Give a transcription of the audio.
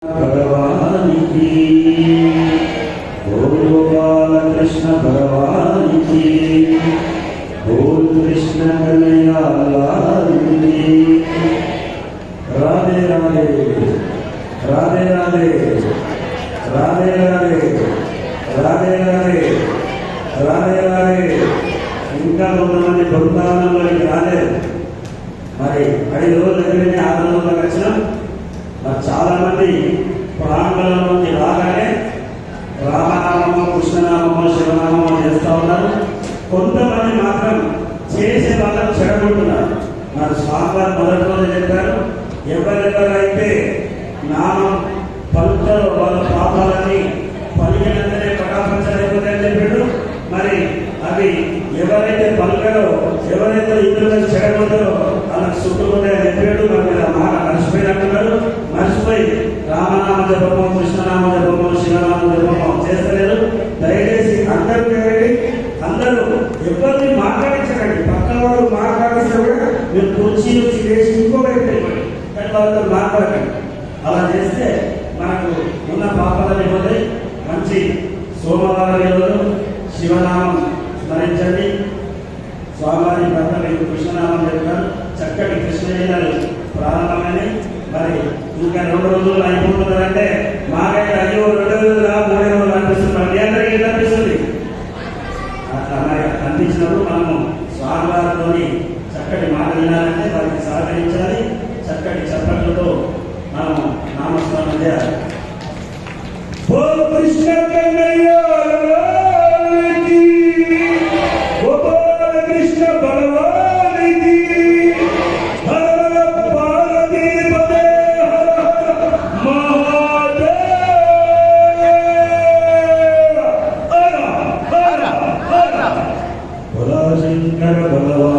भगवान की बोल गोपाल कृष्ण भगवान की बोल कृष्ण कन्हैया लाल की। राधे राधे राधे राधे राधे राधे राधे राधे राधे राधे। ఇంకా కొంతమంది బృందావనంలోకి రాలేదు. మరి 5 రోజుల దగ్గరనే 6 రోజులకు వచ్చినాం. మరి చాలా మంది ప్రాంగణంలోకి రాగానే రామనామము కృష్ణనామము శివనామము చేస్తూ ఉన్నారు. కొంతమంది మాత్రం చేసే వాళ్ళకు చెడగొంటున్నారు. మరి స్వామివారు మొదటి రోజు చెప్పారు, ఎవరెవరైతే నామం పలుకుతారో వాళ్ళ పాపాలని పలికినంతనే పటాపంచలైపోతాయని చెప్పాడు. మరి అవి ఎవరైతే పలుకరో ఎవరైతే ఇతరులకు చెడగొంటారో వాళ్ళకి చుట్టుకుంటాయని చెప్పాడు. మరి ఆ మాట మర్చిపోయినట్టున్నారు. మర్చిపోయి రామనామ జపము కృష్ణనామ జపము శివనామ జపము చేస్తలేరు. దయచేసి అందరూ చేయండి. అందరూ ఎవరిని మాట్లాడించకండి. పక్కన వాళ్ళు మాట్లాడిస్తే కూడా మీరు కుర్చీ నుంచి వేసి ఇంకో వైపు వెళ్ళిపోయి కానీ వాళ్ళతో మాట్లాడకండి. అలా చేస్తే మనకు ఉన్న పాపాలని పోతాయి. మంచి సోమవారం రోజు శివనామం స్మరించండి. స్వామివారి పట్ల మీకు కృష్ణనామం చెప్పారు. చక్కటి కృష్ణలీలలు ప్రారంభమని మరి ఇంకా 2 రోజులు అయిపోతుందంటే మాకైతే అయ్యో 2 రోజులు 3 రోజులు అనిపిస్తుంది. మీ అందరికీ అనిపిస్తుంది. అట్లా మరి అనిపించినప్పుడు మనము స్వామివారితో చక్కటి మాట వినాలంటే వారికి సహకరించాలి. చక్కటి చప్పట్లతో మనము నామస్మరణ చేయాలి. ఓ కృష్ణ కన్నయ్య కృష్ణ భగవానికి శంకర భగవాన్